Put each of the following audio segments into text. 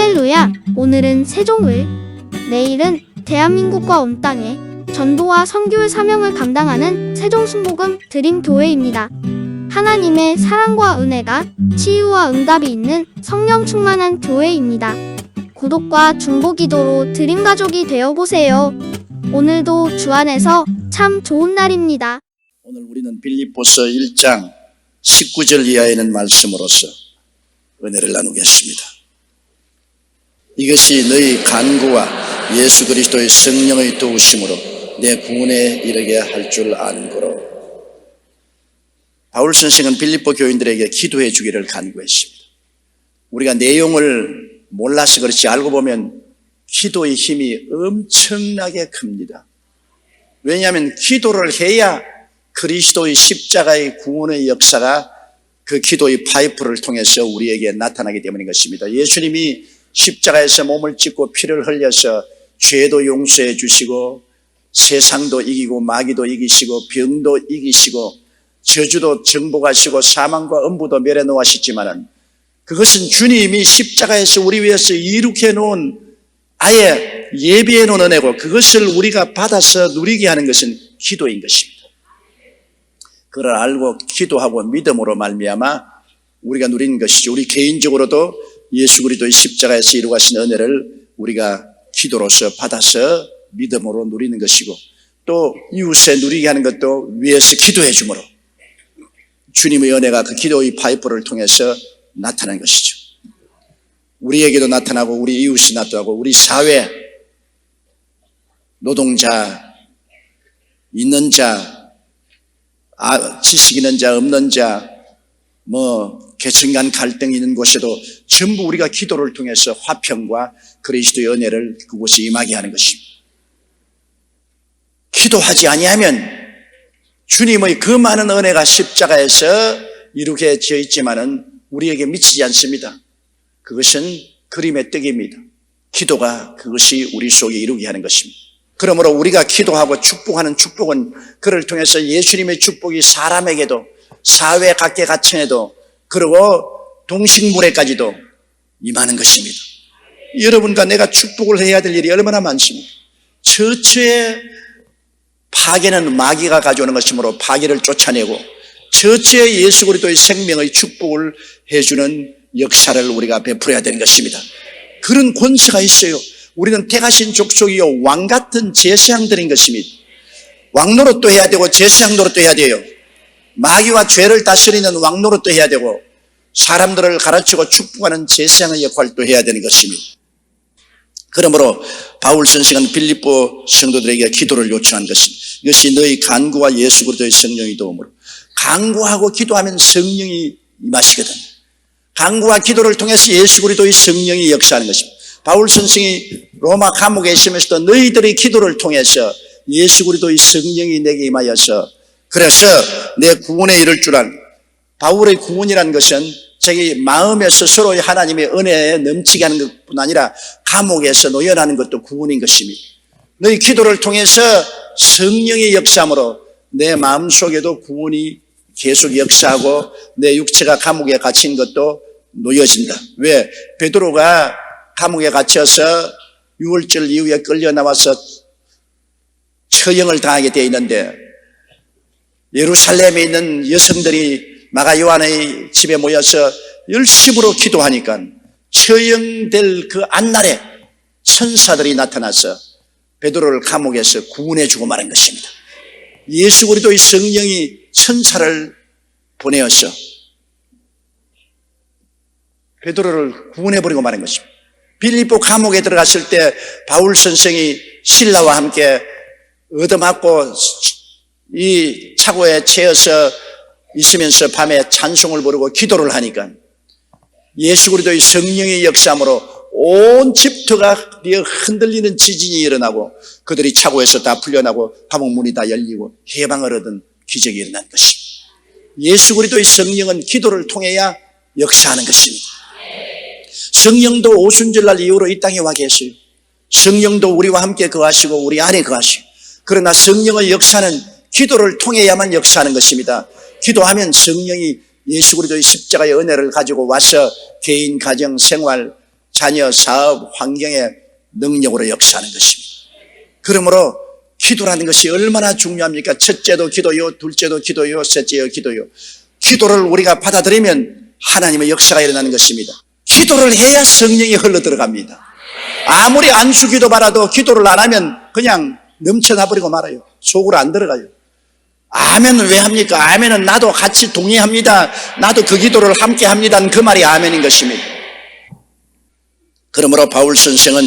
할렐루야! 오늘은 세종을, 내일은 대한민국과 온 땅에 전도와 선교의 사명을 감당하는 세종순복음 드림교회입니다. 하나님의 사랑과 은혜가 치유와 응답이 있는 성령 충만한 교회입니다. 구독과 중보기도로 드림가족이 되어보세요. 오늘도 주 안에서 참 좋은 날입니다. 오늘 우리는 빌립보서 1장 19절 이하에 있는 말씀으로서 은혜를 나누겠습니다. 이것이 너희 간구와 예수 그리스도의 성령의 도우심으로 내 구원에 이르게 할 줄 아는 거로. 바울 선생은 빌립보 교인들에게 기도해 주기를 간구했습니다. 우리가 내용을 몰라서 그렇지 알고 보면 기도의 힘이 엄청나게 큽니다. 왜냐하면 기도를 해야 그리스도의 십자가의 구원의 역사가 그 기도의 파이프를 통해서 우리에게 나타나기 때문인 것입니다. 예수님이 십자가에서 몸을 찢고 피를 흘려서 죄도 용서해 주시고 세상도 이기고 마귀도 이기시고 병도 이기시고 저주도 정복하시고 사망과 음부도 멸해놓으셨지만은 그것은 주님이 십자가에서 우리 위해서 이룩해 놓은 아예 예비해 놓은 은혜고 그것을 우리가 받아서 누리게 하는 것은 기도인 것입니다. 그걸 알고 기도하고 믿음으로 말미암아 우리가 누리는 것이죠. 우리 개인적으로도 예수 그리스도의 십자가에서 이루어가신 은혜를 우리가 기도로서 받아서 믿음으로 누리는 것이고 또 이웃에 누리게 하는 것도 위에서 기도해 주므로 주님의 은혜가 그 기도의 파이프를 통해서 나타나는 것이죠. 우리에게도 나타나고 우리 이웃이 나타나고 우리 사회 노동자 있는 자 지식 있는 자 없는 자 계층 간 갈등이 있는 곳에도 전부 우리가 기도를 통해서 화평과 그리스도의 은혜를 그곳에 임하게 하는 것입니다. 기도하지 아니하면 주님의 그 많은 은혜가 십자가에서 이루게 되어 있지만은 우리에게 미치지 않습니다. 그것은 그림의 떡입니다. 기도가 그것이 우리 속에 이루게 하는 것입니다. 그러므로 우리가 기도하고 축복하는 축복은 그를 통해서 예수님의 축복이 사람에게도 사회 각계각층에도 그리고 동식물에까지도 임하는 것입니다. 여러분과 내가 축복을 해야 될 일이 얼마나 많습니까? 처처의 파괴는 마귀가 가져오는 것이므로 파괴를 쫓아내고 처처의 예수 그리스도의 생명의 축복을 해주는 역사를 우리가 베풀어야 되는 것입니다. 그런 권세가 있어요. 우리는 택하신 족속이요 왕 같은 제사장들인 것입니다. 왕 노릇도 해야 되고 제사장 노릇도 해야 돼요. 마귀와 죄를 다스리는 왕 노릇도 해야 되고 사람들을 가르치고 축복하는 제사장의 역할도 해야 되는 것입니다. 그러므로 바울 선생은 빌립보 성도들에게 기도를 요청한 것입니다. 이것이 너희 간구와 예수 그리스도의 성령의 도움으로. 간구하고 기도하면 성령이 임하시거든요. 간구와 기도를 통해서 예수 그리스도의 성령이 역사하는 것입니다. 바울 선생이 로마 감옥에 있으면서도 너희들의 기도를 통해서 예수 그리스도의 성령이 내게 임하여서 그래서 내 구원에 이를 줄 알. 바울의 구원이라는 것은 자기 마음에서 서로의 하나님의 은혜에 넘치게 하는 것뿐 아니라 감옥에서 노연하는 것도 구원인 것입니다. 너희 기도를 통해서 성령의 역사함으로 내 마음속에도 구원이 계속 역사하고 내 육체가 감옥에 갇힌 것도 놓여진다. 왜? 베드로가 감옥에 갇혀서 6월절 이후에 끌려 나와서 처형을 당하게 되어 있는데 예루살렘에 있는 여성들이 마가 요한의 집에 모여서 열심으로 기도하니까 처형될 그 안날에 천사들이 나타나서 베드로를 감옥에서 구원해 주고 말한 것입니다. 예수 그리스도의 성령이 천사를 보내어서 베드로를 구원해 버리고 말한 것입니다. 빌립보 감옥에 들어갔을 때 바울 선생이 신라와 함께 얻어맞고 이 차고에 채어서 있으면서 밤에 찬송을 부르고 기도를 하니까 예수 그리스도의 성령의 역사함으로 온 집터가 흔들리는 지진이 일어나고 그들이 차고에서 다 풀려나고 감옥 문이 다 열리고 해방을 얻은 기적이 일어난 것입니다. 예수 그리스도의 성령은 기도를 통해야 역사하는 것입니다. 성령도 오순절날 이후로 이 땅에 와 계세요. 성령도 우리와 함께 거하시고 우리 안에 거하시고 그러나 성령의 역사는 기도를 통해야만 역사하는 것입니다. 기도하면 성령이 예수 그리스도의 십자가의 은혜를 가지고 와서 개인, 가정, 생활, 자녀, 사업, 환경의 능력으로 역사하는 것입니다. 그러므로 기도라는 것이 얼마나 중요합니까? 첫째도 기도요, 둘째도 기도요, 셋째요 기도요. 기도를 우리가 받아들이면 하나님의 역사가 일어나는 것입니다. 기도를 해야 성령이 흘러 들어갑니다. 아무리 안수 기도 받아도 기도를 안 하면 그냥 넘쳐나 버리고 말아요. 속으로 안 들어가요. 아멘은 왜 합니까? 아멘은 나도 같이 동의합니다. 나도 그 기도를 함께 합니다는 그 말이 아멘인 것입니다. 그러므로 바울 선생은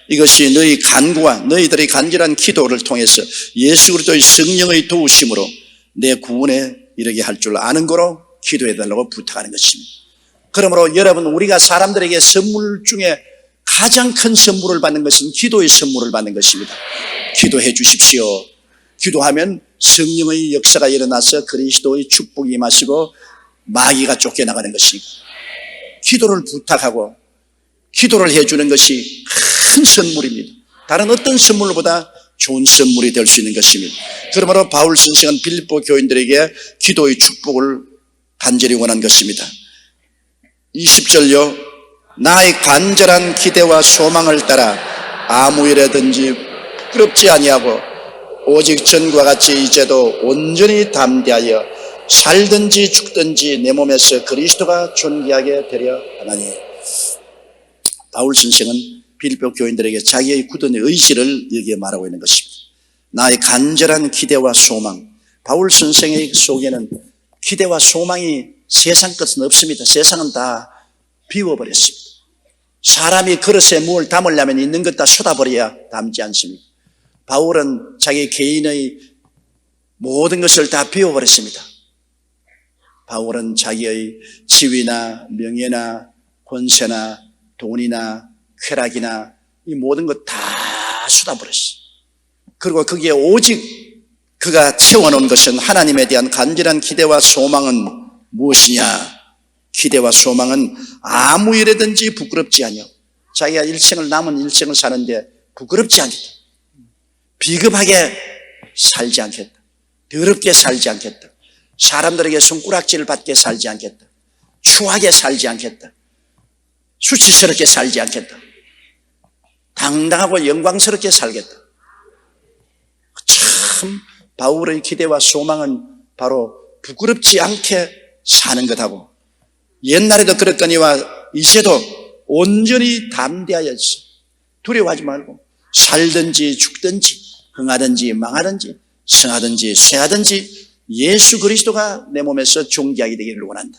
이것이 너희 간구와 너희들의 간절한 기도를 통해서 예수 그리스도의 성령의 도우심으로 내 구원에 이르게 할 줄 아는 거로 기도해 달라고 부탁하는 것입니다. 그러므로 여러분, 우리가 사람들에게 선물 중에 가장 큰 선물을 받는 것은 기도의 선물을 받는 것입니다. 기도해 주십시오. 기도하면 성령의 역사가 일어나서 그리스도의 축복이 임하시고 마귀가 쫓겨나가는 것입니다. 기도를 부탁하고 기도를 해주는 것이 큰 선물입니다. 다른 어떤 선물보다 좋은 선물이 될 수 있는 것입니다. 그러므로 바울 선생은 빌립보 교인들에게 기도의 축복을 간절히 원한 것입니다. 20절요. 나의 간절한 기대와 소망을 따라 아무 일에든지 부끄럽지 아니하고 오직 전과 같이 이제도 온전히 담대하여 살든지 죽든지 내 몸에서 그리스도가 존귀하게 되려 하나니. 바울 선생은 빌립보 교인들에게 자기의 굳은 의지를 여기에 말하고 있는 것입니다. 나의 간절한 기대와 소망. 바울 선생의 속에는 기대와 소망이 세상 것은 없습니다. 세상은 다 비워버렸습니다. 사람이 그릇에 뭘 담으려면 있는 것 다 쏟아버려야 담지 않습니다. 바울은 자기 개인의 모든 것을 다 비워버렸습니다. 바울은 자기의 지위나 명예나 권세나 돈이나 쾌락이나 이 모든 것 다 쏟아버렸어요. 그리고 거기에 오직 그가 채워놓은 것은 하나님에 대한 간절한 기대와 소망은 무엇이냐? 기대와 소망은 아무 일에든지 부끄럽지 않여. 자기가 남은 일생을 사는데 부끄럽지 않겠다. 비겁하게 살지 않겠다. 더럽게 살지 않겠다. 사람들에게 손가락질을 받게 살지 않겠다. 추하게 살지 않겠다. 수치스럽게 살지 않겠다. 당당하고 영광스럽게 살겠다. 참 바울의 기대와 소망은 바로 부끄럽지 않게 사는 것하고 옛날에도 그랬거니와 이제도 온전히 담대하여서 두려워하지 말고 살든지 죽든지 흥하든지 망하든지 성하든지 쇠하든지 예수 그리스도가 내 몸에서 존귀하게 되기를 원한다.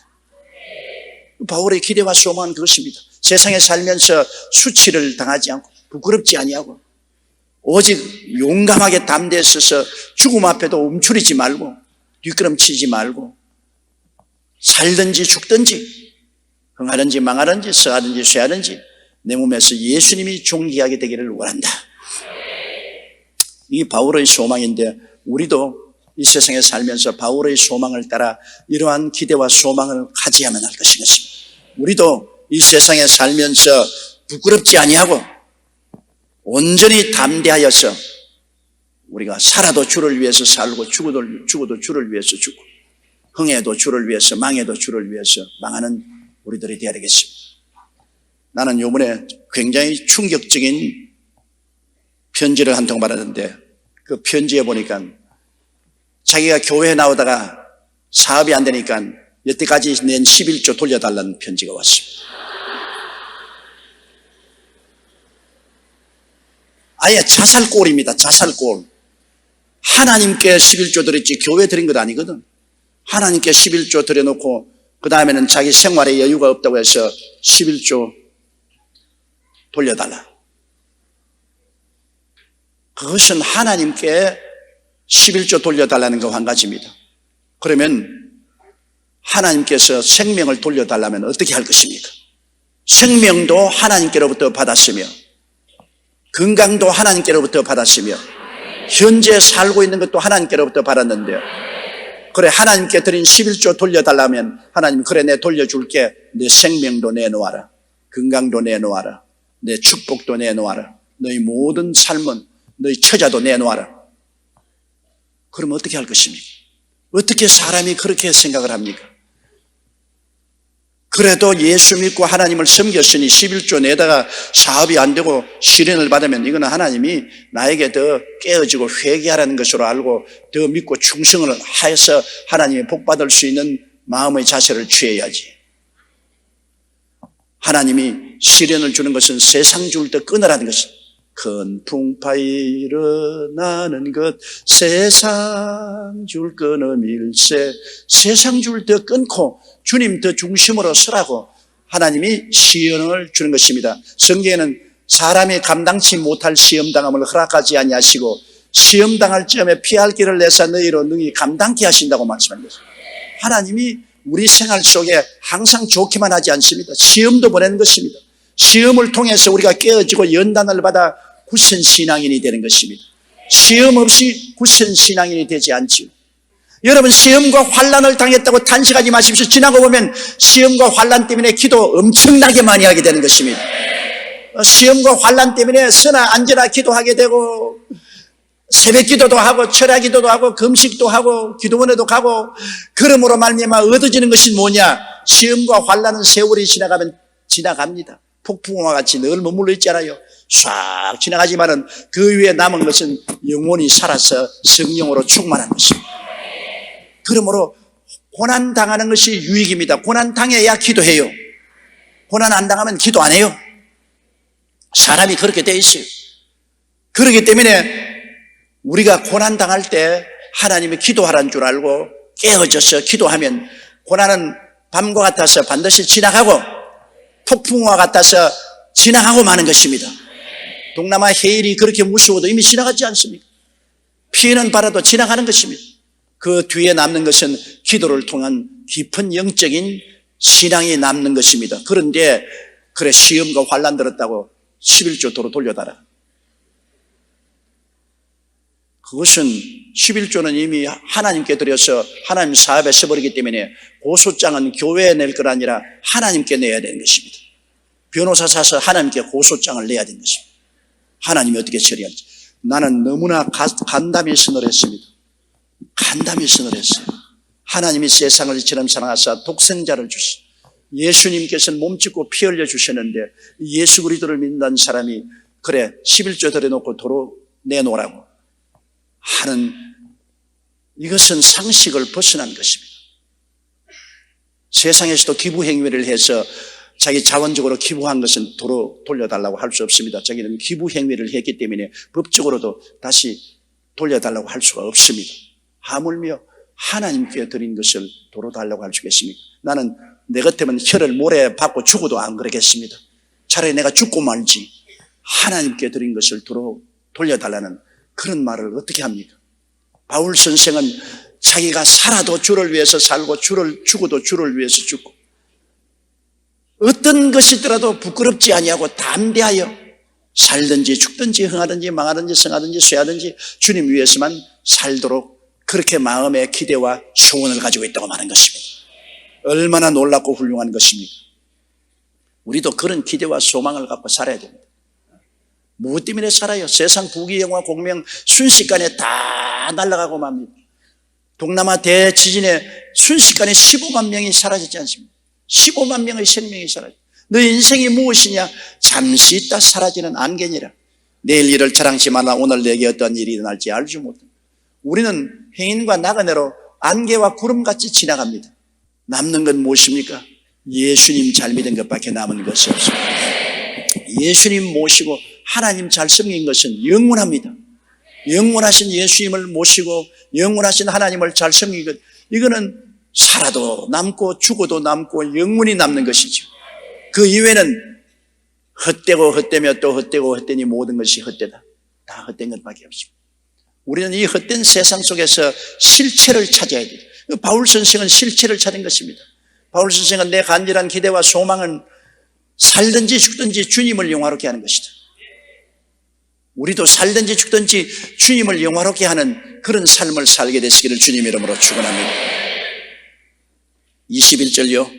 바울의 기대와 소망은 그것입니다. 세상에 살면서 수치를 당하지 않고 부끄럽지 아니하고 오직 용감하게 담대해서서 죽음 앞에도 움츠리지 말고 뒷걸음치지 말고 살든지 죽든지 흥하든지 망하든지 서하든지 쇠하든지 내 몸에서 예수님이 존귀하게 되기를 원한다. 이게 바울의 소망인데 우리도 이 세상에 살면서 바울의 소망을 따라 이러한 기대와 소망을 가져야만 할 것입니다. 우리도 이 세상에 살면서 부끄럽지 아니하고 온전히 담대하여서 우리가 살아도 주를 위해서 살고 죽어도 주를 위해서 죽고 흥해도 주를 위해서 망해도 주를 위해서 망하는 우리들이 되어야 되겠습니다. 나는 요번에 굉장히 충격적인 편지를 한 통 받았는데 그 편지에 보니까 자기가 교회에 나오다가 사업이 안 되니까 여태까지 낸 11조 돌려달라는 편지가 왔습니다. 아예 자살골입니다. 자살골. 하나님께 11조 드렸지 교회 드린 것 아니거든. 하나님께 11조 드려놓고 그 다음에는 자기 생활에 여유가 없다고 해서 11조 돌려달라. 그것은 하나님께 11조 돌려달라는 거 한 가지입니다. 그러면 하나님께서 생명을 돌려달라면 어떻게 할 것입니까? 생명도 하나님께로부터 받았으며 건강도 하나님께로부터 받았으며 현재 살고 있는 것도 하나님께로부터 받았는데요. 그래 하나님께 드린 11조 돌려달라면 하나님 그래 내 돌려줄게. 내 생명도 내놓아라. 건강도 내놓아라. 내 축복도 내놓아라. 너희 모든 삶은 너희 처자도 내놓아라. 그럼 어떻게 할 것입니까? 어떻게 사람이 그렇게 생각을 합니까? 그래도 예수 믿고 하나님을 섬겼으니 11조 내다가 사업이 안 되고 실현을 받으면 이거는 하나님이 나에게 더 깨어지고 회개하라는 것으로 알고 더 믿고 충성을 하여서 하나님이 복받을 수 있는 마음의 자세를 취해야지. 하나님이 시련을 주는 것은 세상 줄 때 끊으라는 것이. 큰 풍파 일어나는 것 세상 줄 끊음일세. 세상 줄 때 끊고 주님 더 중심으로 서라고 하나님이 시련을 주는 것입니다. 성경에는 사람이 감당치 못할 시험당함을 허락하지 아니하시고 시험당할 점에 피할 길을 내사 너희로 능히 감당케 하신다고 말씀한 것입니다. 하나님이 우리 생활 속에 항상 좋기만 하지 않습니다. 시험도 보내는 것입니다. 시험을 통해서 우리가 깨어지고 연단을 받아 굳센 신앙인이 되는 것입니다. 시험 없이 굳센 신앙인이 되지 않지요. 여러분, 시험과 환난을 당했다고 탄식하지 마십시오. 지나고 보면 시험과 환난 때문에 기도 엄청나게 많이 하게 되는 것입니다. 시험과 환난 때문에 서나 앉으나 기도하게 되고 새벽 기도도 하고 철야 기도도 하고 금식도 하고 기도원에도 가고, 그러므로 말미암아 얻어지는 것이 뭐냐? 시험과 환난은 세월이 지나가면 지나갑니다. 폭풍과 같이 늘 머물러 있잖아요. 싹 지나가지만은 그 위에 남은 것은 영원히 살아서 성령으로 충만한 것입니다. 그러므로 고난 당하는 것이 유익입니다. 고난 당해야 기도해요. 고난 안 당하면 기도 안 해요. 사람이 그렇게 돼 있어요. 그렇기 때문에 우리가 고난 당할 때 하나님이 기도하라는 줄 알고 깨어져서 기도하면 고난은 밤과 같아서 반드시 지나가고 폭풍과 같아서 지나가고 마는 것입니다. 동남아 해일이 그렇게 무서워도 이미 지나가지 않습니까? 피해는 바라도 지나가는 것입니다. 그 뒤에 남는 것은 기도를 통한 깊은 영적인 신앙이 남는 것입니다. 그런데 그래, 시험과 환난 들었다고 11조 도로 돌려달라. 그것은 11조는 이미 하나님께 드려서 하나님 사업에 써버리기 때문에 고소장은 교회에 낼 것 아니라 하나님께 내야 되는 것입니다. 변호사 사서 하나님께 고소장을 내야 되는 것입니다. 하나님이 어떻게 처리할지. 나는 너무나 간담이 선을 했습니다. 간담이 선을 했어요. 하나님이 세상을 이처럼 사랑하사 독생자를 주시. 예수님께서는 몸짓고 피 흘려 주셨는데 예수 그리스도를 믿는 사람이 그래 11조 들여놓고 도로 내놓으라고 하는, 이것은 상식을 벗어난 것입니다. 세상에서도 기부 행위를 해서 자기 자원적으로 기부한 것은 도로 돌려달라고 할 수 없습니다. 자기는 기부 행위를 했기 때문에 법적으로도 다시 돌려달라고 할 수가 없습니다. 하물며 하나님께 드린 것을 도로 달라고 할 수 있겠습니까? 나는 내 같으면 혀를 모래 받고 죽어도 안 그러겠습니다. 차라리 내가 죽고 말지 하나님께 드린 것을 도로 돌려달라는 그런 말을 어떻게 합니까? 바울 선생은 자기가 살아도 주를 위해서 살고 죽어도 주를 위해서 죽고 어떤 것이더라도 부끄럽지 아니하고 담대하여 살든지 죽든지 흥하든지 망하든지 성하든지 쇠하든지 주님 위해서만 살도록 그렇게 마음의 기대와 소원을 가지고 있다고 말하는 것입니다. 얼마나 놀랍고 훌륭한 것입니까? 우리도 그런 기대와 소망을 갖고 살아야 됩니다. 무엇 때문에 살아요? 세상 부귀영화 공명 순식간에 다 날아가고 맙니다. 동남아 대지진에 순식간에 15만 명이 사라지지 않습니까? 15만 명의 생명이 사라져. 너 인생이 무엇이냐? 잠시 있다 사라지는 안개니라. 내일 일을 자랑치 마라. 오늘 내게 어떤 일이 일어날지 알지 못한다. 우리는 행인과 나그네로 안개와 구름같이 지나갑니다. 남는 건 무엇입니까? 예수님 잘 믿은 것밖에 남은 것이 없습니다. 예수님 모시고 하나님 잘 섬긴 것은 영원합니다. 영원하신 예수님을 모시고 영원하신 하나님을 잘 섬긴 것, 이거는 살아도 남고 죽어도 남고 영원히 남는 것이죠. 그 이외에는 헛되고 헛되며 또 헛되고 헛되니 모든 것이 헛되다. 다 헛된 것밖에 없습니다. 우리는 이 헛된 세상 속에서 실체를 찾아야 돼요. 바울 선생은 실체를 찾은 것입니다. 바울 선생은 내 간절한 기대와 소망은 살든지 죽든지 주님을 영화롭게 하는 것이다. 우리도 살든지 죽든지 주님을 영화롭게 하는 그런 삶을 살게 되시기를 주님 이름으로 축원합니다. 21절요.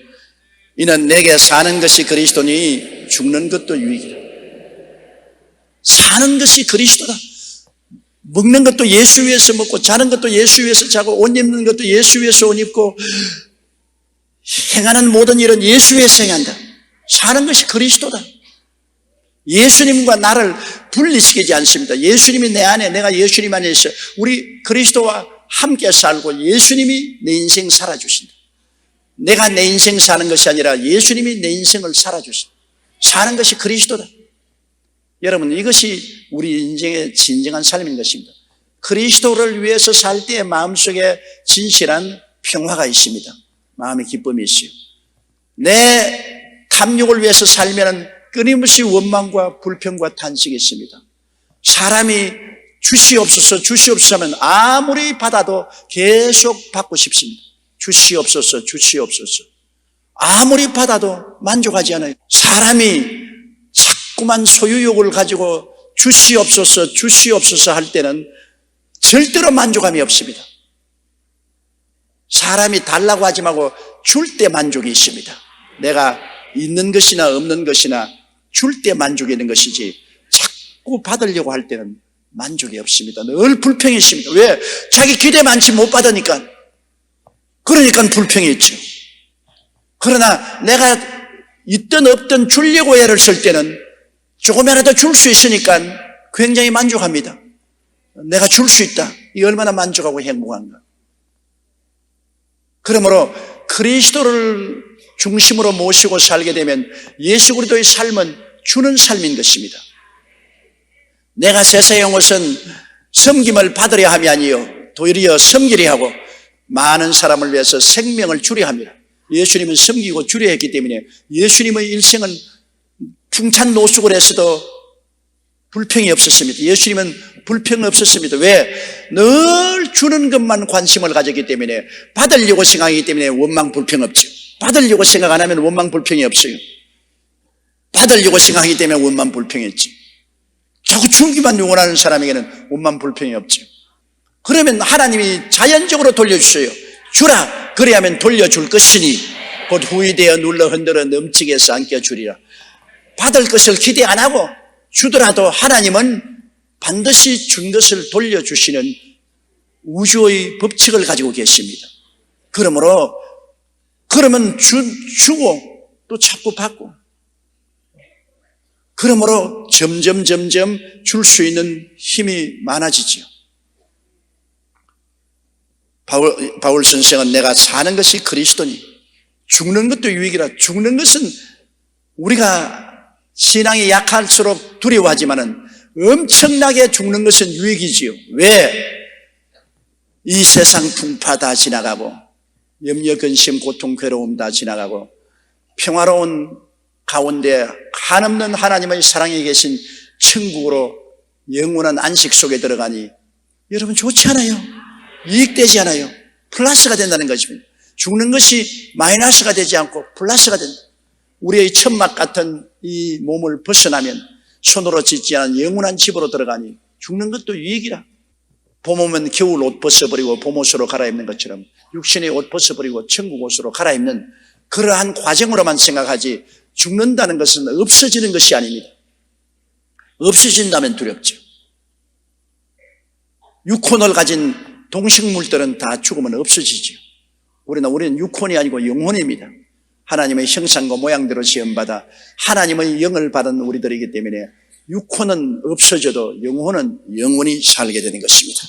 이는 내게 사는 것이 그리스도니 죽는 것도 유익이라. 사는 것이 그리스도다. 먹는 것도 예수 위해서 먹고 자는 것도 예수 위해서 자고 옷 입는 것도 예수 위해서 옷 입고 행하는 모든 일은 예수 위해서 행한다. 사는 것이 그리스도다. 예수님과 나를 분리시키지 않습니다. 예수님이 내 안에, 내가 예수님 안에 있어 우리 그리스도와 함께 살고 예수님이 내 인생 살아주신다. 내가 내 인생 사는 것이 아니라 예수님이 내 인생을 살아주신다. 사는 것이 그리스도다. 여러분, 이것이 우리 인생의 진정한 삶인 것입니다. 그리스도를 위해서 살 때 마음속에 진실한 평화가 있습니다. 마음의 기쁨이 있어요. 내 탐욕을 위해서 살면 끊임없이 원망과 불평과 탄식이 있습니다. 사람이 주시옵소서 주시옵소서 하면 아무리 받아도 계속 받고 싶습니다. 주시옵소서 주시옵소서. 아무리 받아도 만족하지 않아요. 사람이 자꾸만 소유욕을 가지고 주시옵소서 주시옵소서 할 때는 절대로 만족함이 없습니다. 사람이 달라고 하지 말고 줄 때 만족이 있습니다. 내가 있는 것이나 없는 것이나 줄 때 만족이 있는 것이지 자꾸 받으려고 할 때는 만족이 없습니다. 늘 불평이 있습니다. 왜? 자기 기대 많지 못 받으니까. 그러니까 불평이 있죠. 그러나 내가 있든 없든 주려고 애를 쓸 때는 조금이라도 줄 수 있으니까 굉장히 만족합니다. 내가 줄 수 있다. 이 얼마나 만족하고 행복한가. 그러므로 그리스도를 중심으로 모시고 살게 되면 예수 그리스도의 삶은 주는 삶인 것입니다. 내가 세상에 온 것은 섬김을 받으려 함이 아니요 도리어 섬기려 하고 많은 사람을 위해서 생명을 주려 합니다. 예수님은 섬기고 주려 했기 때문에 예수님의 일생은 풍찬노숙을 했어도 불평이 없었습니다. 예수님은 불평이 없었습니다. 왜? 늘 주는 것만 관심을 가졌기 때문에 받으려고 생각하기 때문에 원망 불평 없죠. 받으려고 생각 안 하면 원망 불평이 없어요. 받으려고 생각하기 때문에 원망 불평이 있지. 자꾸 주기만 원하는 사람에게는 원망 불평이 없죠. 그러면 하나님이 자연적으로 돌려주셔요. 주라 그래야면 돌려줄 것이니 곧 후이되어 눌러 흔들어 넘치게 해서 안겨주리라. 받을 것을 기대 안 하고 주더라도 하나님은 반드시 준 것을 돌려주시는 우주의 법칙을 가지고 계십니다. 그러면 주고 또 자꾸 받고 그러므로 점점 줄 수 있는 힘이 많아지죠. 바울 선생은 내가 사는 것이 그리스도니 죽는 것도 유익이라. 죽는 것은 우리가 신앙이 약할수록 두려워하지만은 엄청나게 죽는 것은 유익이지요. 왜? 이 세상 풍파 다 지나가고 염려, 근심, 고통, 괴로움 다 지나가고 평화로운 가운데 한없는 하나님의 사랑에 계신 천국으로 영원한 안식 속에 들어가니 여러분 좋지 않아요? 이익되지 않아요? 플러스가 된다는 것입니다. 죽는 것이 마이너스가 되지 않고 플러스가 된다. 우리의 천막 같은 이 몸을 벗어나면 손으로 짓지 않은 영원한 집으로 들어가니 죽는 것도 유익이라. 봄 오면 겨울 옷 벗어버리고 봄옷으로 갈아입는 것처럼 육신의 옷 벗어버리고 천국 옷으로 갈아입는 그러한 과정으로만 생각하지 죽는다는 것은 없어지는 것이 아닙니다. 없어진다면 두렵죠. 육혼을 가진 동식물들은 다 죽으면 없어지죠. 우리는 육혼이 아니고 영혼입니다. 하나님의 형상과 모양대로 지음받아 하나님의 영을 받은 우리들이기 때문에 육혼은 없어져도 영혼은 영원히 살게 되는 것입니다.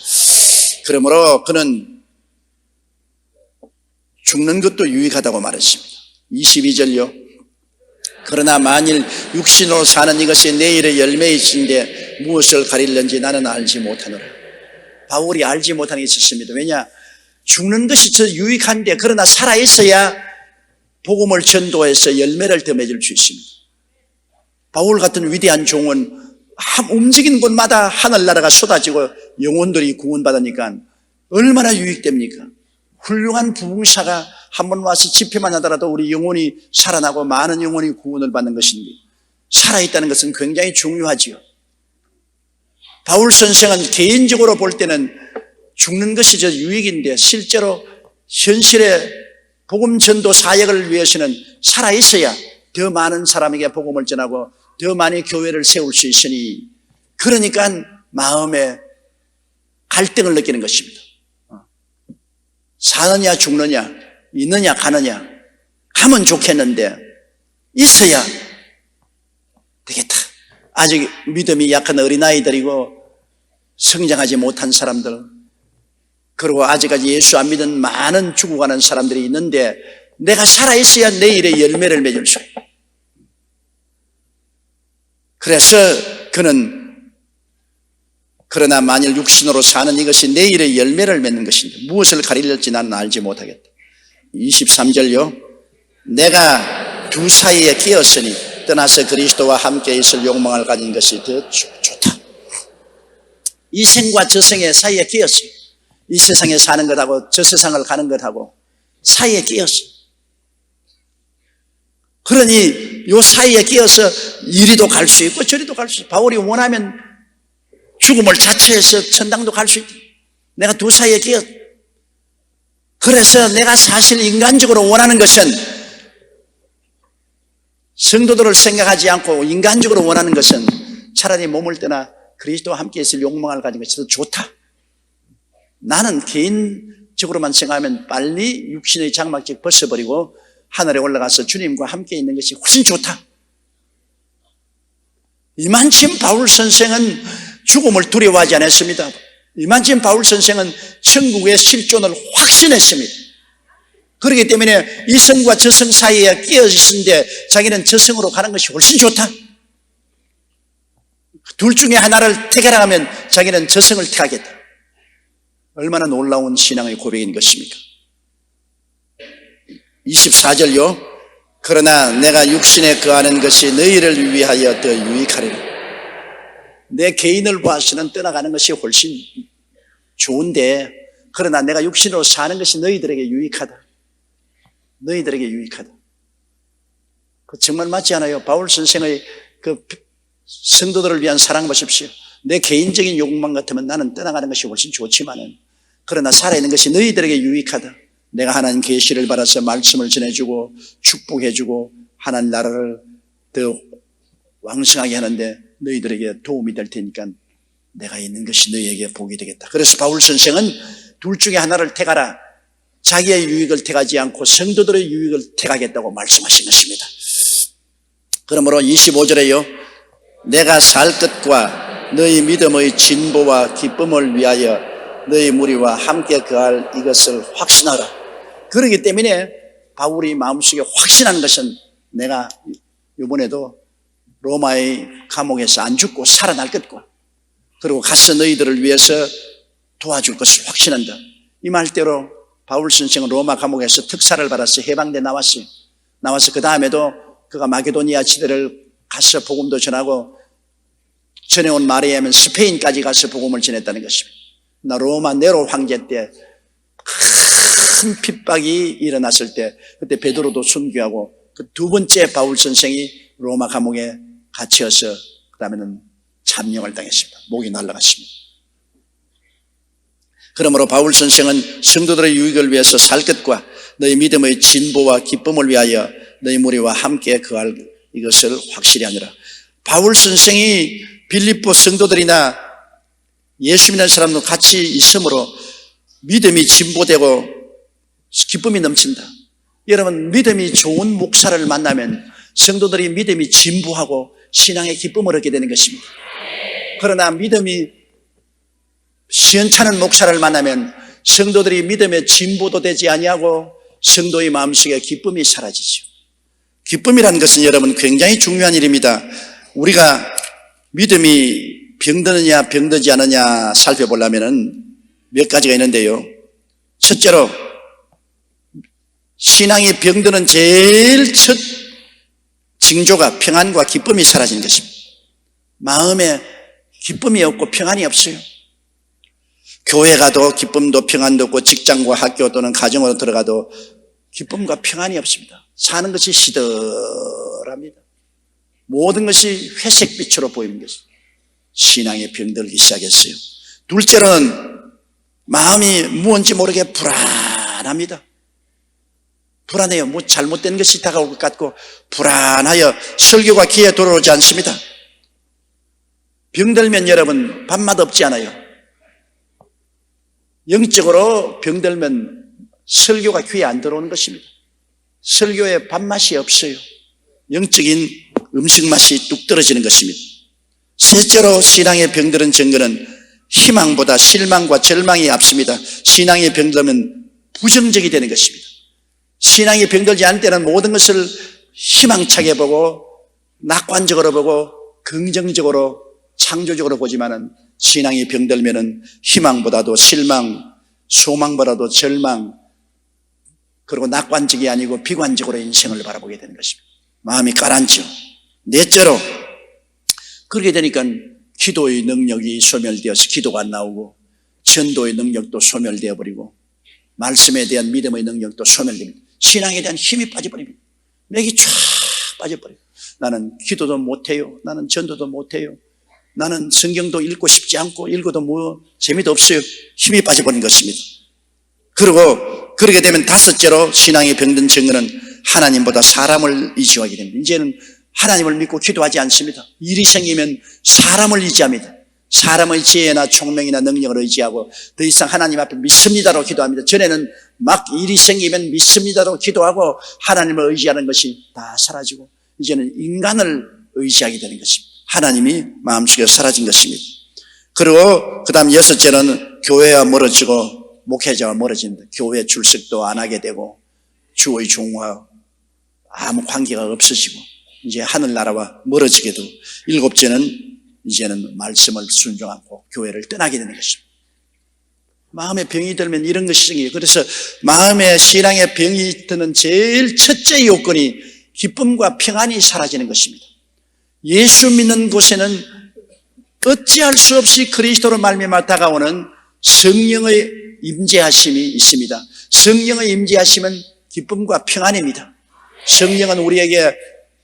그러므로 그는 죽는 것도 유익하다고 말했습니다. 22절요. 그러나 만일 육신으로 사는 이것이 내일의 열매이신데 무엇을 가릴는지 나는 알지 못하노라. 바울이 알지 못하는 게 있었습니다. 왜냐? 죽는 것이 저 유익한데 그러나 살아있어야 복음을 전도해서 열매를 더 맺을 수 있습니다. 바울 같은 위대한 종은 움직이는 곳마다 하늘나라가 쏟아지고 영혼들이 구원받으니까 얼마나 유익됩니까? 훌륭한 부흥사가 한 번 와서 집회만 하더라도 우리 영혼이 살아나고 많은 영혼이 구원을 받는 것인데 살아있다는 것은 굉장히 중요하지요. 바울 선생은 개인적으로 볼 때는 죽는 것이 저 유익인데 실제로 현실의 복음 전도 사역을 위해서는 살아있어야 더 많은 사람에게 복음을 전하고 더 많이 교회를 세울 수 있으니 그러니까 마음에 갈등을 느끼는 것입니다. 사느냐 죽느냐 있느냐 가느냐 하면 좋겠는데 있어야 되겠다. 아직 믿음이 약한 어린아이들이고 성장하지 못한 사람들, 그리고 아직까지 예수 안 믿은 많은 죽어가는 사람들이 있는데 내가 살아있어야 내일의 열매를 맺을 수 있어요. 그래서 그는 그러나 만일 육신으로 사는 이것이 내일의 열매를 맺는 것인데 무엇을 가리릴지 나는 알지 못하겠다. 23절요. 내가 두 사이에 끼었으니 떠나서 그리스도와 함께 있을 욕망을 가진 것이 더 좋다. 이 생과 저 생의 사이에 끼었어요. 이 세상에 사는 것하고 저 세상을 가는 것하고 사이에 끼었어요. 그러니 요 사이에 끼어서 이리도 갈 수 있고 저리도 갈 수 있고, 바울이 원하면 죽음을 자처해서 천당도 갈 수 있다. 내가 두 사이에 끼었. 그래서 내가 사실 인간적으로 원하는 것은 성도들을 생각하지 않고 인간적으로 원하는 것은 차라리 몸을 떠나 그리스도와 함께 있을 욕망을 가진 것이 더 좋다. 나는 개인적으로만 생각하면 빨리 육신의 장막직 벗어버리고 하늘에 올라가서 주님과 함께 있는 것이 훨씬 좋다. 이만큼 바울 선생은 죽음을 두려워하지 않았습니다. 이만큼 바울 선생은 천국의 실존을 확신했습니다. 그렇기 때문에 이 성과 저 성 사이에 끼어 있는데 자기는 저 성으로 가는 것이 훨씬 좋다. 둘 중에 하나를 택하라 하면 자기는 저 성을 택하겠다. 얼마나 놀라운 신앙의 고백인 것입니까? 24절요. 그러나 내가 육신에 거하는 것이 너희를 위하여 더 유익하리라. 내 개인을 봐서는 떠나가는 것이 훨씬 좋은데, 그러나 내가 육신으로 사는 것이 너희들에게 유익하다. 너희들에게 유익하다. 그 정말 맞지 않아요? 바울 선생의 그 성도들을 위한 사랑 보십시오. 내 개인적인 욕망 같으면 나는 떠나가는 것이 훨씬 좋지만은, 그러나 살아있는 것이 너희들에게 유익하다. 내가 하나님 계시를 받아서 말씀을 전해주고 축복해주고 하나님 나라를 더 왕성하게 하는데 너희들에게 도움이 될 테니까 내가 있는 것이 너희에게 복이 되겠다. 그래서 바울 선생은 둘 중에 하나를 택하라. 자기의 유익을 택하지 않고 성도들의 유익을 택하겠다고 말씀하신 것입니다. 그러므로 25절에요. 내가 살 것과 너희 믿음의 진보와 기쁨을 위하여 너희 무리와 함께 거할 이것을 확신하라. 그렇기 때문에 바울이 마음속에 확신한 것은 내가 이번에도 로마의 감옥에서 안 죽고 살아날 것과 그리고 가서 너희들을 위해서 도와줄 것을 확신한다. 이 말대로 바울 선생은 로마 감옥에서 특사를 받아서 해방돼 나왔어요. 나와서 그 다음에도 그가 마게도니아 지대를 가서 복음도 전하고 전해온 말에 의하면 스페인까지 가서 복음을 전했다는 것입니다. 나 로마 네로 황제 때 큰 핍박이 일어났을 때 그때 베드로도 순교하고 그 두 번째 바울 선생이 로마 감옥에 갇혀서 그 다음에는 참령을 당했습니다. 목이 날아갔습니다. 그러므로 바울 선생은 성도들의 유익을 위해서 살 것과 너희 믿음의 진보와 기쁨을 위하여 너희 무리와 함께 거할 이것을 확실히 하니라. 바울 선생이 빌립보 성도들이나 예수 믿는 사람도 같이 있으므로 믿음이 진보되고 기쁨이 넘친다. 여러분, 믿음이 좋은 목사를 만나면 성도들이 믿음이 진보하고 신앙의 기쁨을 얻게 되는 것입니다. 그러나 믿음이 시원찮은 목사를 만나면 성도들이 믿음의 진보도 되지 아니하고 성도의 마음속에 기쁨이 사라지죠. 기쁨이라는 것은 여러분 굉장히 중요한 일입니다. 우리가 믿음이 병드느냐 병들지 않느냐 살펴보려면 몇 가지가 있는데요. 첫째로 신앙이 병드는 제일 첫 징조가 평안과 기쁨이 사라진 것입니다. 마음에 기쁨이 없고 평안이 없어요. 교회 가도 기쁨도 평안도 없고 직장과 학교 또는 가정으로 들어가도 기쁨과 평안이 없습니다. 사는 것이 시들합니다. 모든 것이 회색빛으로 보이는 것입니다. 신앙이 병들기 시작했어요. 둘째로는 마음이 무언지 모르게 불안합니다. 불안해요. 뭐 잘못된 것이 다가올 것 같고 불안하여 설교가 귀에 들어오지 않습니다. 병들면 여러분 밥맛 없지 않아요. 영적으로 병들면 설교가 귀에 안 들어오는 것입니다. 설교에 밥맛이 없어요. 영적인 음식 맛이 뚝 떨어지는 것입니다. 셋째로 신앙의 병들은 증거는 희망보다 실망과 절망이 앞섭니다. 신앙이 병들면 부정적이 되는 것입니다. 신앙이 병들지 않을 때는 모든 것을 희망차게 보고 낙관적으로 보고 긍정적으로 창조적으로 보지만은 신앙이 병들면은 희망보다도 실망, 소망보다도 절망, 그리고 낙관적이 아니고 비관적으로 인생을 바라보게 되는 것입니다. 마음이 가라앉죠. 넷째로 그렇게 되니까 기도의 능력이 소멸되어서 기도가 안 나오고 전도의 능력도 소멸되어 버리고 말씀에 대한 믿음의 능력도 소멸됩니다. 신앙에 대한 힘이 빠져버립니다. 맥이 쫙 빠져버려요. 나는 기도도 못해요. 나는 전도도 못해요. 나는 성경도 읽고 싶지 않고 읽어도 뭐 재미도 없어요. 힘이 빠져버린 것입니다. 그리고 그렇게 되면 다섯째로 신앙이 병든 증거는 하나님보다 사람을 의지하게 됩니다. 이제는 하나님을 믿고 기도하지 않습니다. 일이 생기면 사람을 의지합니다. 사람의 지혜나 총명이나 능력을 의지하고 더 이상 하나님 앞에 믿습니다로 기도합니다. 전에는 막 일이 생기면 믿습니다로 기도하고 하나님을 의지하는 것이 다 사라지고 이제는 인간을 의지하게 되는 것입니다. 하나님이 마음속에 사라진 것입니다. 그리고 그 다음 여섯째는 교회와 멀어지고 목회자와 멀어집니다. 교회 출석도 안 하게 되고 주의 종과 아무 관계가 없어지고 이제 하늘나라와 멀어지게 되고 일곱째는 이제는 말씀을 순종하고 교회를 떠나게 되는 것입니다. 마음에 병이 들면 이런 것이 생겨요. 그래서 마음에 신앙에 병이 드는 제일 첫째 요건이 기쁨과 평안이 사라지는 것입니다. 예수 믿는 곳에는 어찌할 수 없이 그리스도로 말미암아 다가오는 성령의 임재하심이 있습니다. 성령의 임재하심은 기쁨과 평안입니다. 성령은 우리에게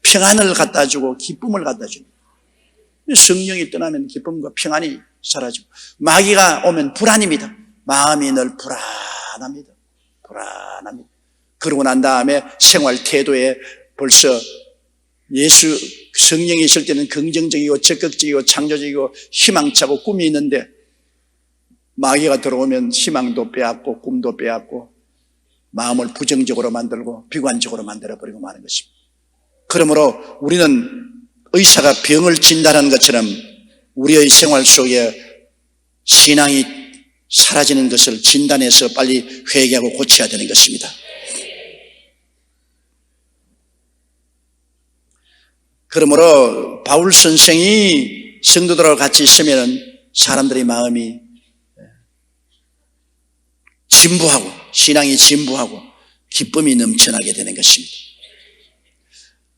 평안을 갖다 주고 기쁨을 갖다 줍니다. 성령이 떠나면 기쁨과 평안이 사라지고 마귀가 오면 불안입니다. 마음이 늘 불안합니다. 불안합니다. 그러고 난 다음에 생활 태도에 벌써 예수 성령이 있을 때는 긍정적이고 적극적이고 창조적이고 희망차고 꿈이 있는데 마귀가 들어오면 희망도 빼앗고 꿈도 빼앗고 마음을 부정적으로 만들고 비관적으로 만들어버리고 마는 것입니다. 그러므로 우리는 의사가 병을 진단하는 것처럼 우리의 생활 속에 신앙이 사라지는 것을 진단해서 빨리 회개하고 고쳐야 되는 것입니다. 그러므로 바울 선생이 성도들하고 같이 있으면 사람들의 마음이 진부하고 신앙이 진부하고 기쁨이 넘쳐나게 되는 것입니다.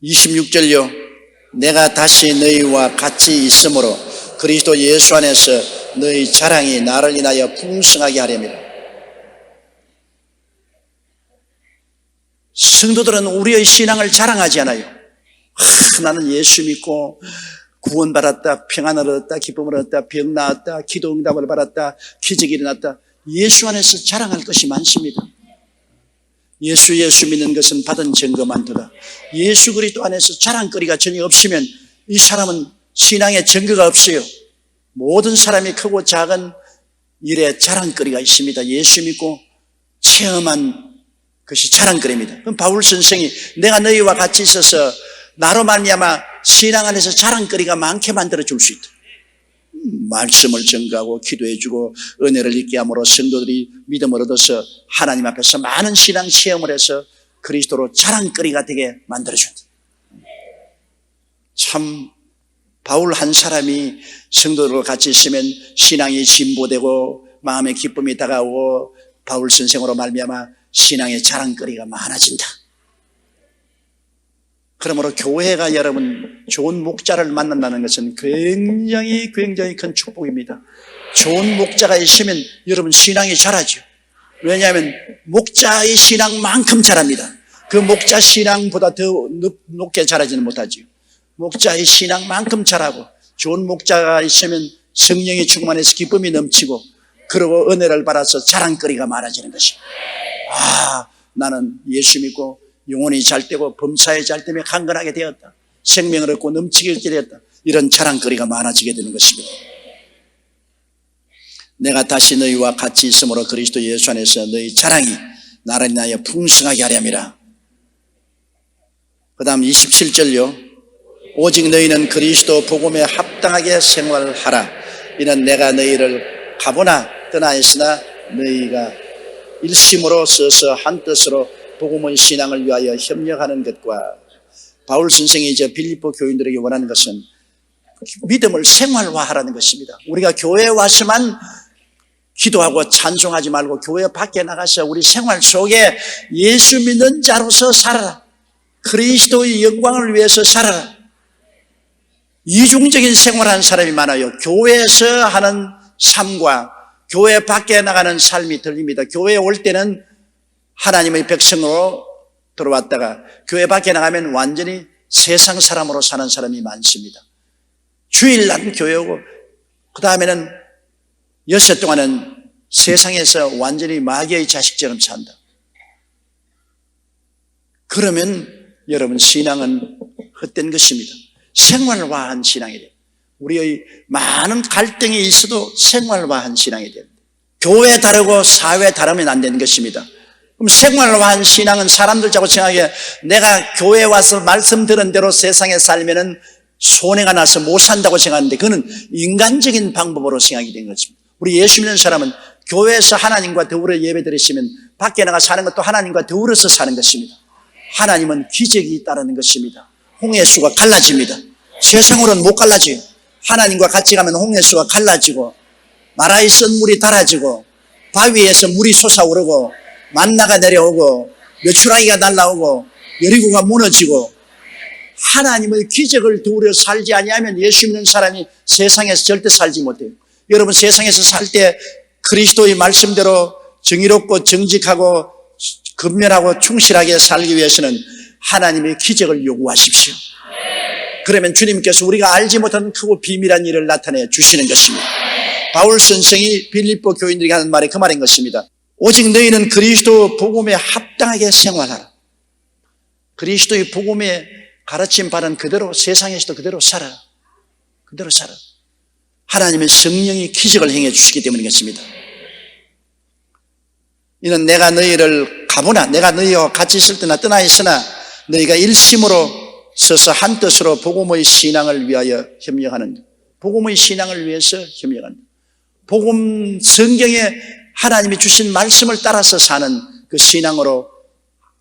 26절요. 내가 다시 너희와 같이 있으므로 그리스도 예수 안에서 너희 자랑이 나를 인하여 풍성하게 하려니라. 성도들은 우리의 신앙을 자랑하지 않아요. 나는 예수 믿고 구원받았다, 평안을 얻었다, 기쁨을 얻었다, 병 나았다, 기도 응답을 받았다, 기적이 일어났다. 예수 안에서 자랑할 것이 많습니다. 예수 믿는 것은 받은 증거만 두다. 예수 그리스도 안에서 자랑거리가 전혀 없으면 이 사람은 신앙에 증거가 없어요. 모든 사람이 크고 작은 일에 자랑거리가 있습니다. 예수 믿고 체험한 것이 자랑거리입니다. 그럼 바울 선생이 내가 너희와 같이 있어서 나로 말미암아 신앙 안에서 자랑거리가 많게 만들어 줄 수 있다. 말씀을 전가하고 기도해주고 은혜를 잊게 함으로 성도들이 믿음을 얻어서 하나님 앞에서 많은 신앙 체험을 해서 그리스도로 자랑거리가 되게 만들어준다. 참 바울 한 사람이 성도들과 같이 있으면 신앙이 진보되고 마음의 기쁨이 다가오고 바울 선생으로 말미암아 신앙의 자랑거리가 많아진다. 그러므로 교회가 여러분 좋은 목자를 만난다는 것은 굉장히 큰 축복입니다. 좋은 목자가 있으면 여러분 신앙이 자라죠. 왜냐하면 목자의 신앙만큼 자랍니다. 그 목자 신앙보다 더 높게 자라지는 못하죠. 목자의 신앙만큼 자라고 좋은 목자가 있으면 성령이 충만해서 기쁨이 넘치고 그리고 은혜를 받아서 자랑거리가 많아지는 것입니다. 나는 예수 믿고 영혼이 잘 되고 범사에 잘 되며 강건하게 되었다. 생명을 얻고 넘치게 되었다. 이런 자랑거리가 많아지게 되는 것입니다. 내가 다시 너희와 같이 있으므로 그리스도 예수 안에서 너희 자랑이 나를 인하여 풍성하게 하렴이라. 그 다음 27절요. 오직 너희는 그리스도 복음에 합당하게 생활하라. 이는 내가 너희를 가보나 떠나있으나 너희가 일심으로 서서 한뜻으로 복음의 신앙을 위하여 협력하는 것과 바울 선생이 이제 빌립보 교인들에게 원하는 것은 믿음을 생활화하라는 것입니다. 우리가 교회에 와서만 기도하고 찬송하지 말고 교회 밖에 나가서 우리 생활 속에 예수 믿는 자로서 살아라. 그리스도의 영광을 위해서 살아라. 이중적인 생활하는 사람이 많아요. 교회에서 하는 삶과 교회 밖에 나가는 삶이 들립니다. 교회에 올 때는 하나님의 백성으로 들어왔다가 교회 밖에 나가면 완전히 세상 사람으로 사는 사람이 많습니다. 주일날은 교회 오고 그 다음에는 엿새 동안은 세상에서 완전히 마귀의 자식처럼 산다. 그러면 여러분 신앙은 헛된 것입니다. 생활화한 신앙이 돼요. 우리의 많은 갈등이 있어도 생활화한 신앙이 됩니다. 교회 다르고 사회 다르면 안 되는 것입니다. 그럼 생활화한 신앙은 사람들 자꾸 생각해 내가 교회 와서 말씀 들은 대로 세상에 살면은 손해가 나서 못 산다고 생각하는데 그거는 인간적인 방법으로 생각이 된 것입니다. 우리 예수 믿는 사람은 교회에서 하나님과 더불어 예배드리시면 밖에 나가 사는 것도 하나님과 더불어서 사는 것입니다. 하나님은 기적이 따르는 것입니다. 홍해수가 갈라집니다. 세상으로는 못 갈라져요. 하나님과 같이 가면 홍해수가 갈라지고 마라에 쓴 물이 달아지고 바위에서 물이 솟아오르고 만나가 내려오고 메추라기가 날라오고 여리고가 무너지고 하나님의 기적을 두려 살지 아니하면 예수 믿는 사람이 세상에서 절대 살지 못해요. 여러분 세상에서 살 때 그리스도의 말씀대로 정의롭고 정직하고 근면하고 충실하게 살기 위해서는 하나님의 기적을 요구하십시오. 그러면 주님께서 우리가 알지 못하는 크고 비밀한 일을 나타내 주시는 것입니다. 바울 선생이 빌립보 교인들에게 하는 말이 그 말인 것입니다. 오직 너희는 그리스도 복음에 합당하게 생활하라. 그리스도의 복음에 가르침 받은 그대로 세상에서도 그대로 살아라. 그대로 살아. 하나님의 성령이 기적을 행해 주시기 때문이겠습니다. 이는 내가 너희를 가보나 내가 너희와 같이 있을 때나 떠나 있으나 너희가 일심으로 서서 한뜻으로 복음의 신앙을 위하여 협력하는 복음의 신앙을 위해서 협력하는 복음 성경에 하나님이 주신 말씀을 따라서 사는 그 신앙으로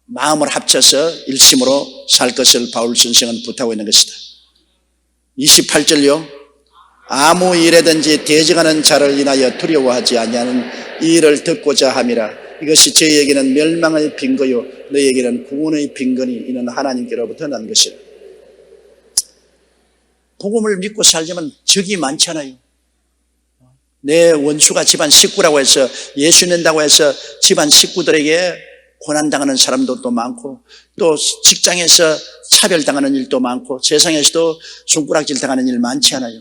마음을 합쳐서 일심으로 살 것을 바울 선생은 부탁하고 있는 것이다. 28절요. 아무 일에든지 대적하는 자를 인하여 두려워하지 아니하는 이 일을 듣고자 함이라. 이것이 저희에게는 멸망의 빈거요 너희에게는 구원의 빈거니 이는 하나님께로부터 난 것이라. 복음을 믿고 살지만 적이 많잖아요. 내 원수가 집안 식구라고 해서 예수 믿는다고 해서 집안 식구들에게 고난당하는 사람도 많고 또 직장에서 차별당하는 일도 많고 세상에서도 손가락질 당하는 일 많지 않아요.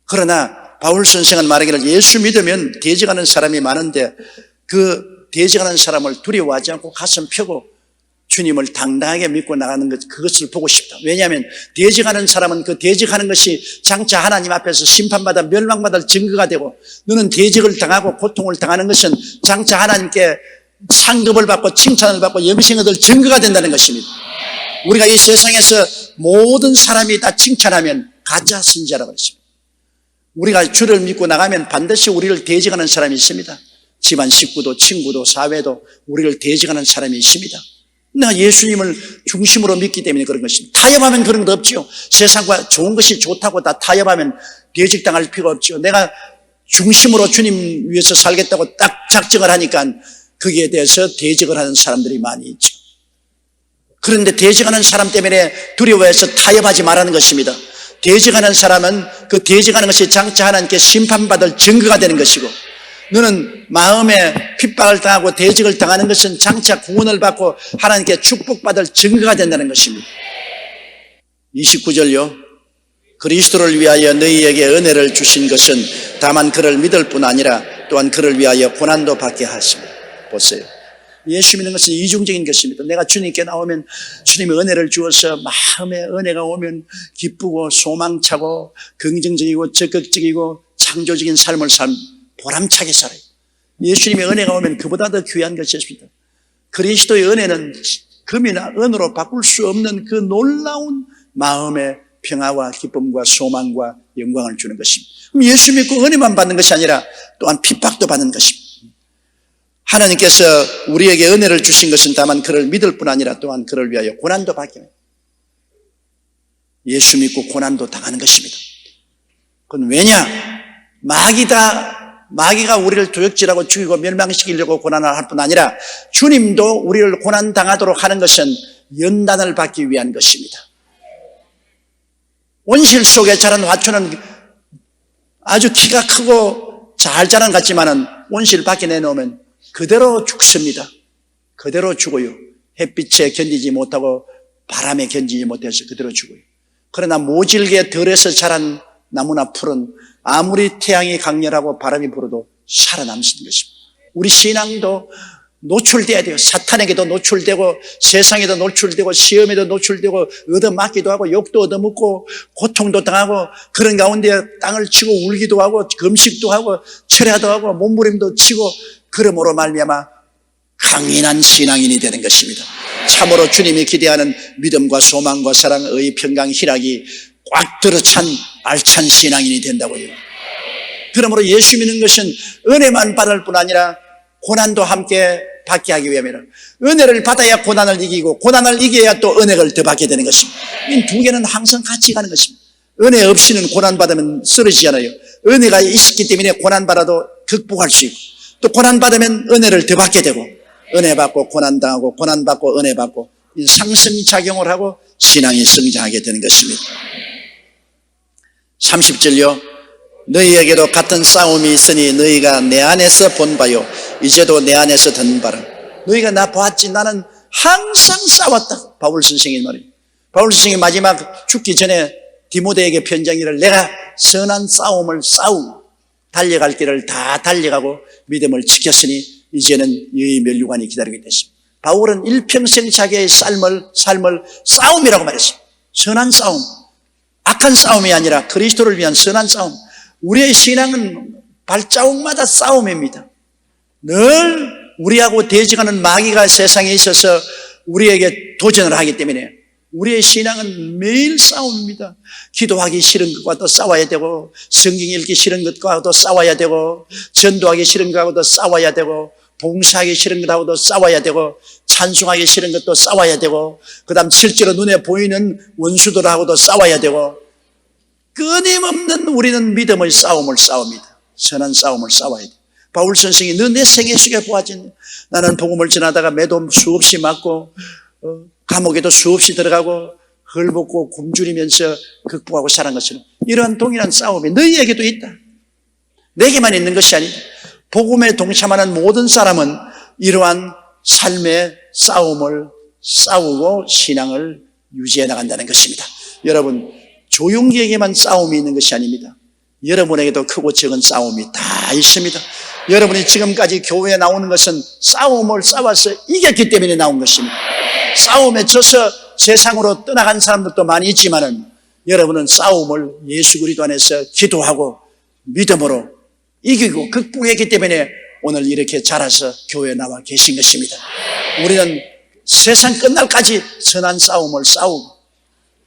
그러나 바울 선생은 말하기를 예수 믿으면 대적하는 사람이 많은데 그 대적하는 사람을 두려워하지 않고 가슴 펴고 주님을 당당하게 믿고 나가는 것, 그것을 보고 싶다. 왜냐하면 대적하는 사람은 그 대적하는 것이 장차 하나님 앞에서 심판받아 멸망받을 증거가 되고 너는 대적을 당하고 고통을 당하는 것은 장차 하나님께 상급을 받고 칭찬을 받고 영생을 얻을 증거가 된다는 것입니다. 우리가 이 세상에서 모든 사람이 다 칭찬하면 가짜 선지자라고 했습니다. 우리가 주를 믿고 나가면 반드시 우리를 대적하는 사람이 있습니다. 집안 식구도 친구도 사회도 우리를 대적하는 사람이 있습니다. 내가 예수님을 중심으로 믿기 때문에 그런 것입니다. 타협하면 그런 것 없지요. 세상과 좋은 것이 좋다고 다 타협하면 대적당할 필요가 없지요. 내가 중심으로 주님 위해서 살겠다고 딱 작정을 하니까 거기에 대해서 대적을 하는 사람들이 많이 있죠. 그런데 대적하는 사람 때문에 두려워해서 타협하지 말라는 것입니다. 대적하는 사람은 그 대적하는 것이 장차 하나님께 심판받을 증거가 되는 것이고 너는 마음에 핍박을 당하고 대적을 당하는 것은 장차 구원을 받고 하나님께 축복받을 증거가 된다는 것입니다. 29절요. 그리스도를 위하여 너희에게 은혜를 주신 것은 다만 그를 믿을 뿐 아니라 또한 그를 위하여 고난도 받게 하십니다. 보세요. 예수 믿는 것은 이중적인 것입니다. 내가 주님께 나오면 주님의 은혜를 주어서 마음에 은혜가 오면 기쁘고 소망차고 긍정적이고 적극적이고 창조적인 삶을 보람차게 살아요. 예수님의 은혜가 오면 그보다 더 귀한 것이 없습니다. 그리스도의 은혜는 금이나 은으로 바꿀 수 없는 그 놀라운 마음의 평화와 기쁨과 소망과 영광을 주는 것입니다. 그럼 예수 믿고 은혜만 받는 것이 아니라 또한 핍박도 받는 것입니다. 하나님께서 우리에게 은혜를 주신 것은 다만 그를 믿을 뿐 아니라 또한 그를 위하여 고난도 받게 합니다. 예수 믿고 고난도 당하는 것입니다. 그건 왜냐? 마귀가 우리를 도역질하고 죽이고 멸망시키려고 고난을 할 뿐 아니라 주님도 우리를 고난당하도록 하는 것은 연단을 받기 위한 것입니다. 온실 속에 자란 화초는 아주 키가 크고 잘 자란 것 같지만은 온실 밖에 내놓으면 그대로 죽습니다. 그대로 죽어요. 햇빛에 견디지 못하고 바람에 견디지 못해서 그대로 죽어요. 그러나 모질게 덜에서 자란 나무나 풀은 아무리 태양이 강렬하고 바람이 불어도 살아남는 것입니다. 우리 신앙도 노출돼야 돼요. 사탄에게도 노출되고 세상에도 노출되고 시험에도 노출되고 얻어맞기도 하고 욕도 얻어먹고 고통도 당하고 그런 가운데 땅을 치고 울기도 하고 금식도 하고 철야도 하고 몸부림도 치고 그러므로 말미암아 강인한 신앙인이 되는 것입니다. 참으로 주님이 기대하는 믿음과 소망과 사랑, 의, 평강, 희락이 꽉 들어찬 알찬 신앙인이 된다고요. 그러므로 예수 믿는 것은 은혜만 받을 뿐 아니라 고난도 함께 받게 하기 위함이라. 은혜를 받아야 고난을 이기고 고난을 이겨야 또 은혜를 더 받게 되는 것입니다. 이 두 개는 항상 같이 가는 것입니다. 은혜 없이는 고난받으면 쓰러지잖아요. 은혜가 있었기 때문에 고난받아도 극복할 수 있고 또 고난받으면 은혜를 더 받게 되고 은혜 받고 고난당하고 고난받고 은혜 받고 상승작용을 하고 신앙이 성장하게 되는 것입니다. 30절요. 너희에게도 같은 싸움이 있으니 너희가 내 안에서 본 바요 이제도 내 안에서 듣는 바라. 너희가 나 보았지 나는 항상 싸웠다. 바울 선생의 말이에요. 바울 선생이 마지막 죽기 전에 디모데에게 편지하기를 내가 선한 싸움을 싸우고 달려갈 길을 다 달려가고 믿음을 지켰으니 이제는 너희 면류관이 기다리고 있습니다. 바울은 일평생 자기의 삶을 싸움이라고 말했어요. 선한 싸움. 악한 싸움이 아니라 그리스도를 위한 선한 싸움. 우리의 신앙은 발자국마다 싸움입니다. 늘 우리하고 대적하는 마귀가 세상에 있어서 우리에게 도전을 하기 때문에 우리의 신앙은 매일 싸움입니다. 기도하기 싫은 것과도 싸워야 되고 성경 읽기 싫은 것과도 싸워야 되고 전도하기 싫은 것과도 싸워야 되고 봉사하기 싫은 것하고도 싸워야 되고 찬송하기 싫은 것도 싸워야 되고 그 다음 실제로 눈에 보이는 원수들하고도 싸워야 되고 끊임없는 우리는 믿음의 싸움을 싸웁니다. 선한 싸움을 싸워야 돼. 바울 선생이 너 내 생애 속에 보았지. 나는 복음을 전하다가 매도 수없이 맞고 감옥에도 수없이 들어가고 헐벗고 굶주리면서 극복하고 살은 것처럼 이러한 동일한 싸움이 너희에게도 있다. 내게만 있는 것이 아니다. 복음에 동참하는 모든 사람은 이러한 삶의 싸움을 싸우고 신앙을 유지해 나간다는 것입니다. 여러분 조용기에게만 싸움이 있는 것이 아닙니다. 여러분에게도 크고 적은 싸움이 다 있습니다. 여러분이 지금까지 교회에 나오는 것은 싸움을 싸워서 이겼기 때문에 나온 것입니다. 싸움에 져서 세상으로 떠나간 사람들도 많이 있지만은 여러분은 싸움을 예수 그리스도 안에서 기도하고 믿음으로 이기고 극복했기 때문에 오늘 이렇게 자라서 교회에 나와 계신 것입니다. 우리는 세상 끝날까지 선한 싸움을 싸우고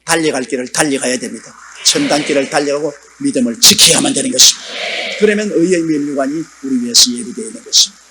달려갈 길을 달려가야 됩니다. 천단길을 달려가고 믿음을 지켜야만 되는 것입니다. 그러면 의의 면류관이 우리 위해서 예비되어 있는 것입니다.